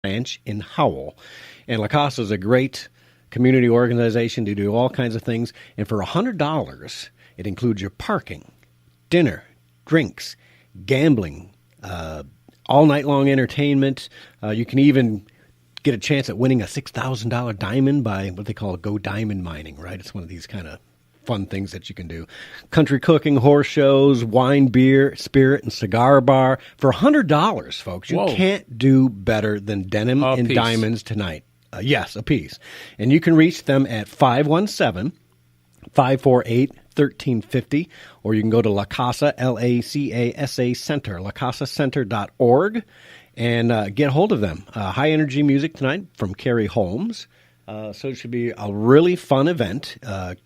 branch in Howell. And La Casa is a great community organization to do all kinds of things. And for $100, it includes your parking, dinner, drinks, gambling, all night long entertainment. You can even get a chance at winning a $6,000 diamond by what they call Go Diamond Mining, right? It's one of these kind of fun things that you can do. Country cooking, horse shows, wine, beer, spirit, and cigar bar. For $100, folks, you can't do better than Denim and Diamonds tonight. Yes, a piece. And you can reach them at 517-548-1350, or you can go to La Casa, L-A-C-A-S-A Center, lacasacenter.org, and get hold of them. High energy music tonight from Carrie Holmes. So it should be a really fun event.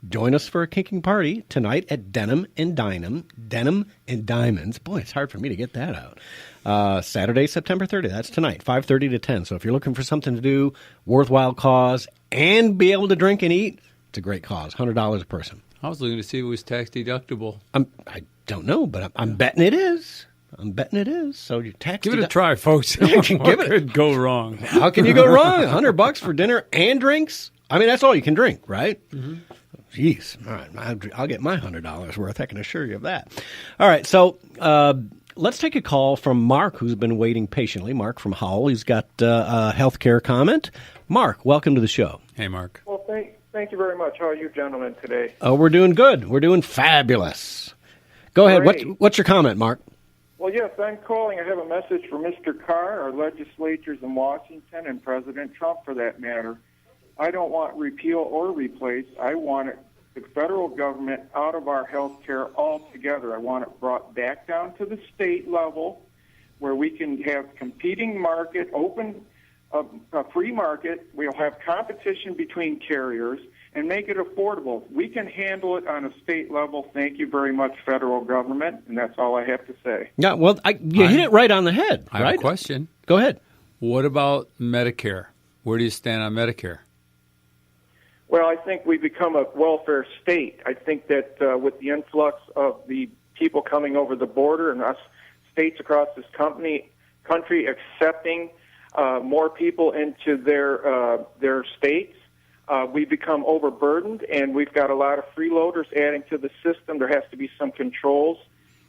Join us for a kicking party tonight at Denim and Diamonds. Boy, it's hard for me to get that out. Saturday, September 30th. That's tonight, 5:30 to 10. So if you're looking for something to do, worthwhile cause, and be able to drink and eat, it's a great cause. $100 a person. I was looking to see if it was tax deductible. I don't know, but I'm betting it is. So you tax. Give it a try, folks. What could go wrong? How can you go wrong? $100 for dinner and drinks? I mean, that's all you can drink, right? Mm-hmm. Jeez. All right. I'll get my $100 worth. I can assure you of that. All right. So let's take a call from Mark, who's been waiting patiently. Mark from Howell. He's got a healthcare comment. Mark, welcome to the show. Hey, Mark. Well, thank you very much. How are you gentlemen today? Oh, we're doing good. We're doing fabulous. Go ahead. What's your comment, Mark? Well, yes, I'm calling. I have a message for Mr. Carr, our legislators in Washington, and President Trump, for that matter. I don't want repeal or replace. I want the federal government out of our health care altogether. I want it brought back down to the state level where we can have competing market, open, a free market. We'll have competition between carriers and make it affordable. We can handle it on a state level. Thank you very much, federal government, and that's all I have to say. Yeah, well, you hit it right on the head. I have a question. Go ahead. What about Medicare? Where do you stand on Medicare? Well, I think we've become a welfare state. I think that with the influx of the people coming over the border and us states across this country accepting more people into their states, we've become overburdened, and we've got a lot of freeloaders adding to the system. There has to be some controls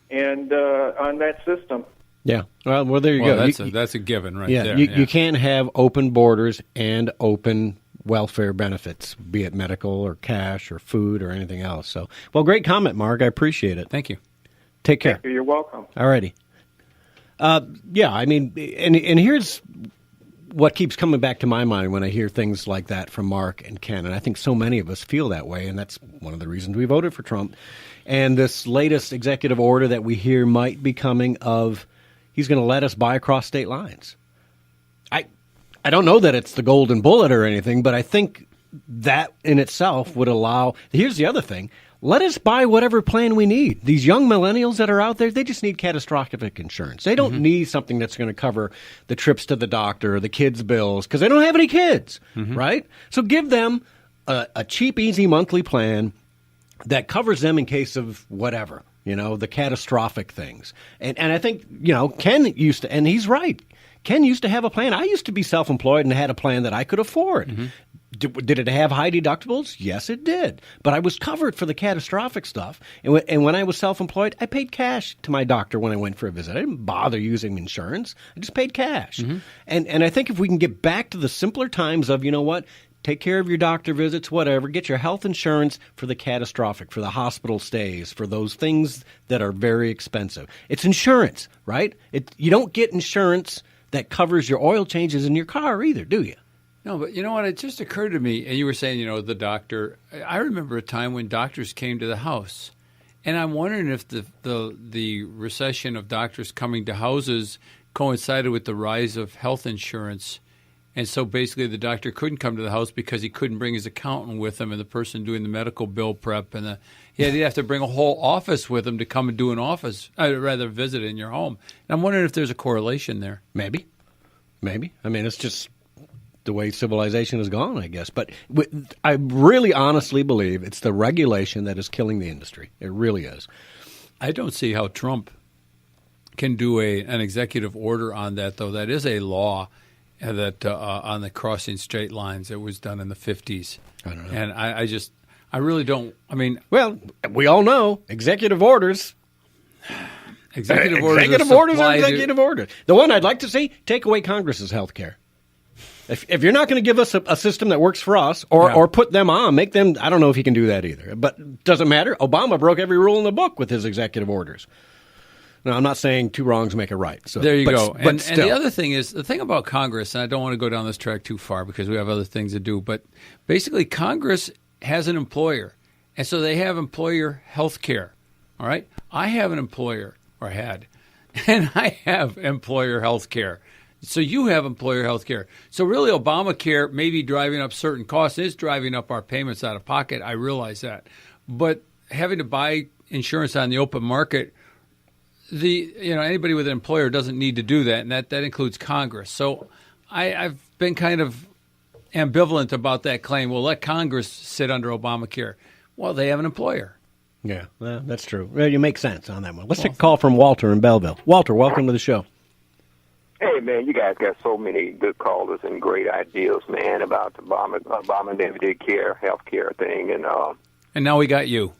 and on that system. Yeah. Well, there you go. That's a given right there. Yeah. You can't have open borders and open welfare benefits, be it medical or cash or food or anything else. So, well, great comment, Mark. I appreciate it. Thank you. Take care. Thank you. You're welcome. All righty. Yeah, I mean, and here's what keeps coming back to my mind when I hear things like that from Mark and Ken, and I think so many of us feel that way, and that's one of the reasons we voted for Trump. And this latest executive order that we hear might be coming of he's going to let us buy across state lines. I don't know that it's the golden bullet or anything, but I think that in itself would allow – here's the other thing. Let us buy whatever plan we need. These young millennials that are out there, they just need catastrophic insurance. They don't need something that's going to cover the trips to the doctor or the kids' bills because they don't have any kids, right? So give them a cheap, easy monthly plan that covers them in case of whatever, the catastrophic things. And I think, Ken used to – and he's right. Ken used to have a plan. I used to be self-employed and had a plan that I could afford. Did it have high deductibles? Yes, it did. But I was covered for the catastrophic stuff. And when I was self-employed, I paid cash to my doctor when I went for a visit. I didn't bother using insurance. I just paid cash. And I think if we can get back to the simpler times of, take care of your doctor visits, whatever, get your health insurance for the catastrophic, for the hospital stays, for those things that are very expensive. It's insurance, right? You don't get insurance that covers your oil changes in your car either, do you? No, but you know what? It just occurred to me, and you were saying, the doctor. I remember a time when doctors came to the house, and I'm wondering if the recession of doctors coming to houses coincided with the rise of health insurance, and so basically the doctor couldn't come to the house because he couldn't bring his accountant with him and the person doing the medical bill prep, and he'd have to bring a whole office with him to come and do an office, rather visit in your home. And I'm wondering if there's a correlation there. Maybe. I mean, it's just the way civilization has gone, I guess. But I really honestly believe it's the regulation that is killing the industry. It really is. I don't see how Trump can do an executive order on that, though. That is a law. that on the crossing straight lines that was done in the 50s. I don't know. And I really don't. I mean, well, we all know executive orders. Executive orders are executive orders. The one I'd like to see, take away Congress's health care. If you're not going to give us a system that works for us or put them on, make them, I don't know if he can do that either. But doesn't matter. Obama broke every rule in the book with his executive orders. Now, I'm not saying two wrongs make a right. So, there you go. And the other thing is, the thing about Congress, and I don't want to go down this track too far because we have other things to do, but basically Congress has an employer, and so they have employer health care. All right? I have an employer, or had, and I have employer health care. So you have employer health care. So really Obamacare may be driving up certain costs. It is driving up our payments out of pocket. I realize that. But having to buy insurance on the open market, anybody with an employer doesn't need to do that, and that includes Congress. So I've been kind of ambivalent about that claim. Well, let Congress sit under Obamacare. Well, they have an employer. Yeah, that's true. Well, you make sense on that one. Let's take a call from Walter in Belleville. Walter, welcome to the show. Hey, man, you guys got so many good callers and great ideas, man, about the Obama never did care, health care thing. And now we got you.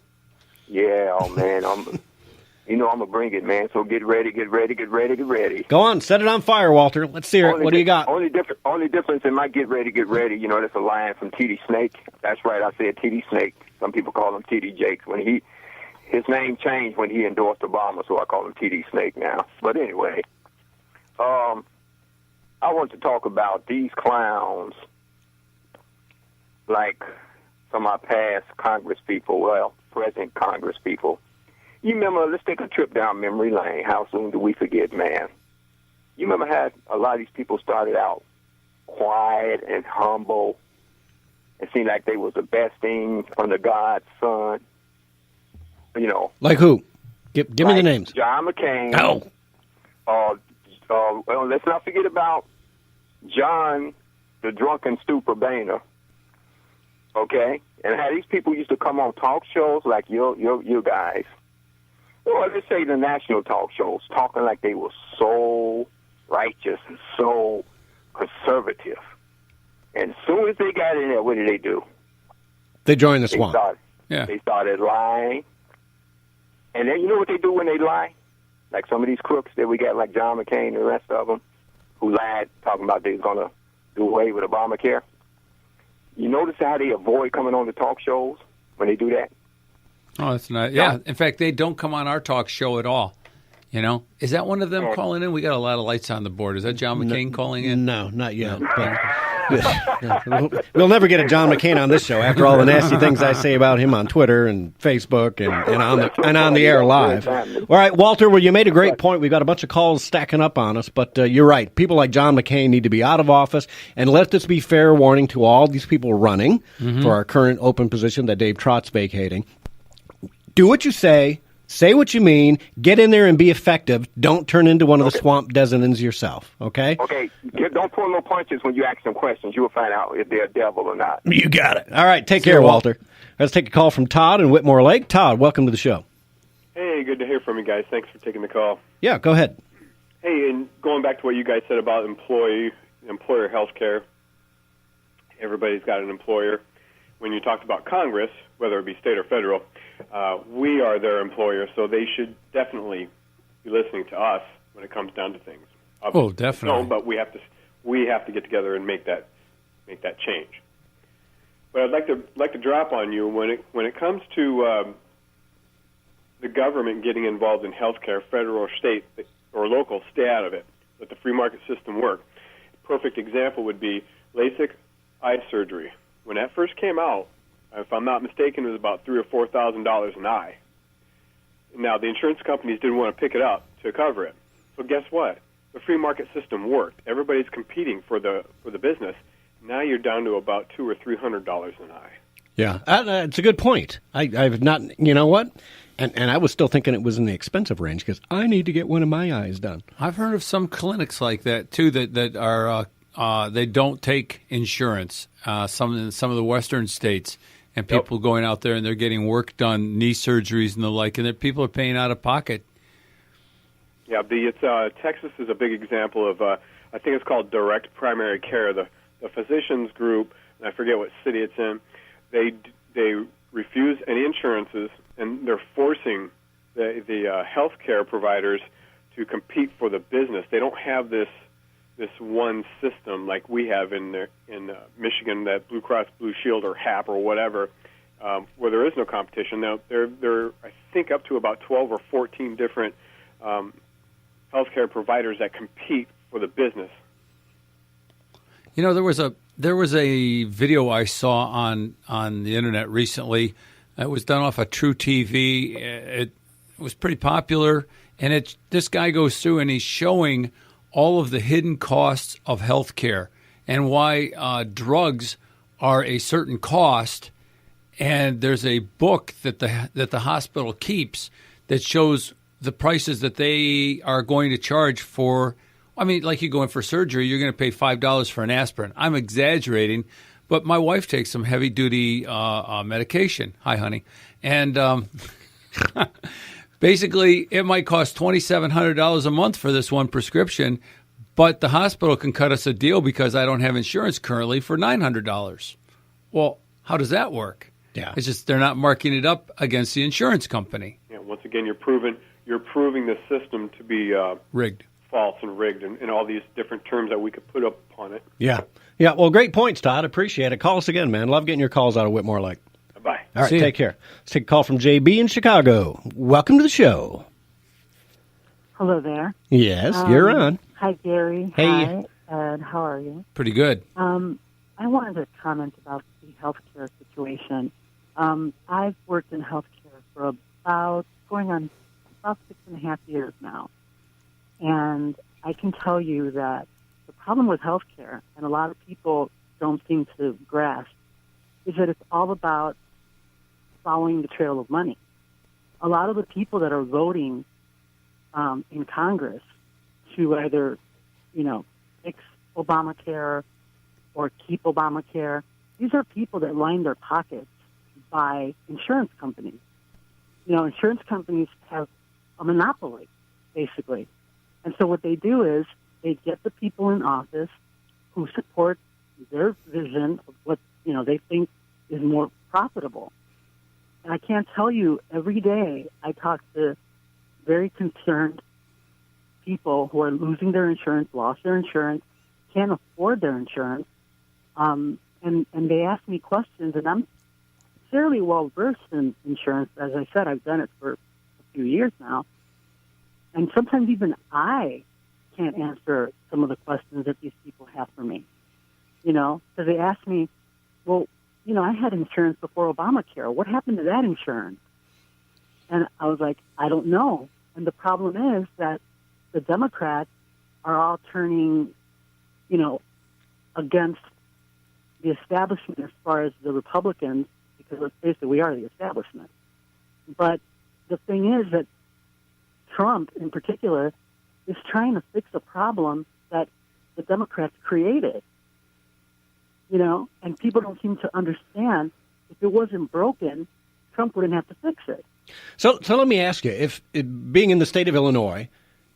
Yeah, oh, man, I'm going to bring it, man. So get ready. Go on, set it on fire, Walter. Let's hear it. What do you got? Only difference in my get ready, that's a line from T.D. Snake. That's right, I said T.D. Snake. Some people call him T.D. Jakes. His name changed when he endorsed Obama, so I call him T.D. Snake now. But anyway, I want to talk about these clowns, like some of our past Congress people, present Congress people. You remember, let's take a trip down memory lane. How soon do we forget, man? You remember how a lot of these people started out quiet and humble. It seemed like they was the best thing under God's son. Like who? Give me the names. John McCain. Oh. Well, let's not forget about John, the drunken stupor Boehner. Okay? And how these people used to come on talk shows like you guys. Well, let's say the national talk shows, talking like they were so righteous and so conservative. And as soon as they got in there, what did they do? They joined the swamp. They started lying. And then you know what they do when they lie? Like some of these crooks that we got, like John McCain and the rest of them, who lied, talking about they was going to do away with Obamacare. You notice how they avoid coming on the talk shows when they do that? Oh, that's not. Yeah, in fact, they don't come on our talk show at all. Is that one of them calling in? We got a lot of lights on the board. Is that John McCain calling in? No, not yet. But we'll never get a John McCain on this show after all the nasty things I say about him on Twitter and Facebook and on the air live. All right, Walter. Well, you made a great point. We've got a bunch of calls stacking up on us, but you're right. People like John McCain need to be out of office. And let this be fair warning to all these people running for our current open position that Dave Trott's vacating. Do what you say what you mean, get in there and be effective. Don't turn into one of the swamp Desinans yourself, okay? Okay, don't pull no punches when you ask them questions. You will find out if they're a devil or not. You got it. All right, take care, Walter. Let's take a call from Todd in Whitmore Lake. Todd, welcome to the show. Hey, good to hear from you guys. Thanks for taking the call. Yeah, go ahead. Hey, and going back to what you guys said about employer health care, everybody's got an employer. When you talked about Congress, whether it be state or federal, we are their employer, so they should definitely be listening to us when it comes down to things. Oh, definitely. No, but we have to get together and make that change. But I'd like to drop on you when it comes to the government getting involved in healthcare, federal or state or local. Stay out of it. Let the free market system work. A perfect example would be LASIK eye surgery. When that first came out, if I'm not mistaken, it was about $3,000 or $4,000 an eye. Now, the insurance companies didn't want to pick it up to cover it. So guess what? The free market system worked. Everybody's competing for the business. Now you're down to about $200 or $300 an eye. Yeah, it's a good point. I've not, you know what? And I was still thinking it was in the expensive range because I need to get one of my eyes done. I've heard of some clinics like that too that are they don't take insurance. Some of the western states. And people going out there and they're getting work done, knee surgeries and the like, and people are paying out of pocket. Yeah, Texas is a big example of I think it's called direct primary care. The physicians group, and I forget what city it's in, they refuse any insurances, and they're forcing the healthcare providers to compete for the business. They don't have this one system like we have in Michigan, that Blue Cross Blue Shield or HAP or whatever, where there is no competition. Now, there I think up to about 12 or 14 different healthcare providers that compete for the business. You know, there was a video I saw on the internet recently. It was done off of True TV. It was pretty popular, and this guy goes through and he's showing all of the hidden costs of healthcare and why drugs are a certain cost. And there's a book that the hospital keeps that shows the prices that they are going to charge for. I mean, like you go in for surgery, you're going to pay $5 for an aspirin. I'm exaggerating, but my wife takes some heavy-duty medication. Hi, honey. And basically, it might cost $2,700 a month for this one prescription, but the hospital can cut us a deal because I don't have insurance currently for $900. Well, how does that work? Yeah. It's just they're not marking it up against the insurance company. Yeah, once again, you're proving the system to be Rigged. False and rigged, and all these different terms that we could put up upon it. Yeah. Well, great points, Todd. Appreciate it. Call us again, man. Love getting your calls out of Whitmore Lake. Bye. All right, take care. Let's take a call from JB in Chicago. Welcome to the show. Hello there. Yes, you're on. Hi, Gary. Hey. Hi, Ed. How are you? Pretty good. I wanted to comment about the healthcare situation. I've worked in healthcare for going on about 6.5 years now. And I can tell you that the problem with healthcare, and a lot of people don't seem to grasp, is that it's all about following the trail of money. A lot of the people that are voting in Congress to either, fix Obamacare or keep Obamacare, these are people that line their pockets by insurance companies. Insurance companies have a monopoly, basically. And so what they do is they get the people in office who support their vision of what, they think is more profitable. And I can't tell you, every day I talk to very concerned people who are losing their insurance, lost their insurance, can't afford their insurance, and they ask me questions, and I'm fairly well versed in insurance. As I said, I've done it for a few years now. And sometimes even I can't answer some of the questions that these people have for me, because they ask me, well, I had insurance before Obamacare. What happened to that insurance? And I was like, I don't know. And the problem is that the Democrats are all turning, against the establishment as far as the Republicans, because let's face it, we are the establishment. But the thing is that Trump, in particular, is trying to fix a problem that the Democrats created, and people don't seem to understand if it wasn't broken, Trump wouldn't have to fix it. So let me ask you, if being in the state of Illinois,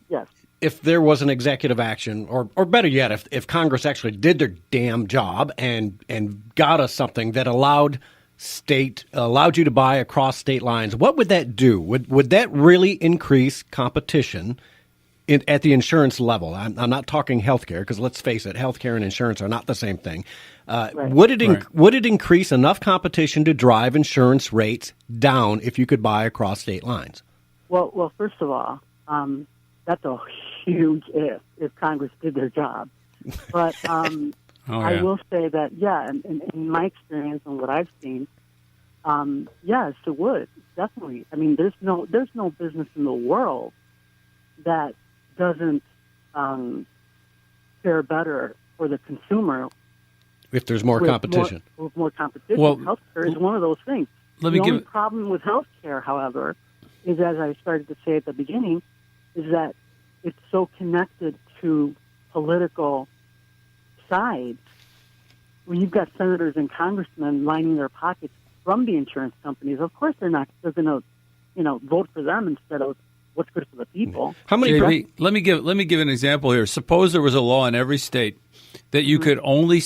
yes, if there was an executive action, or better yet, if Congress actually did their damn job and got us something that allowed you to buy across state lines, what would that do? Would that really increase competition at the insurance level? I'm not talking healthcare, because let's face it, healthcare and insurance are not the same thing. Right. Would it increase enough competition to drive insurance rates down if you could buy across state lines? Well, first of all, that's a huge if Congress did their job. But I will say that, in my experience and what I've seen, yes, it would, definitely. I mean, there's no business in the world that doesn't fare better for the consumer if there's more competition. With more competition. Well, healthcare is one of those things. The only problem with healthcare, however, is, as I started to say at the beginning, is that it's so connected to political sides. When you've got senators and congressmen lining their pockets from the insurance companies, of course they're going to, vote for them instead of what's good for the people. How many? JB, let me give an example here. Suppose there was a law in every state that you could only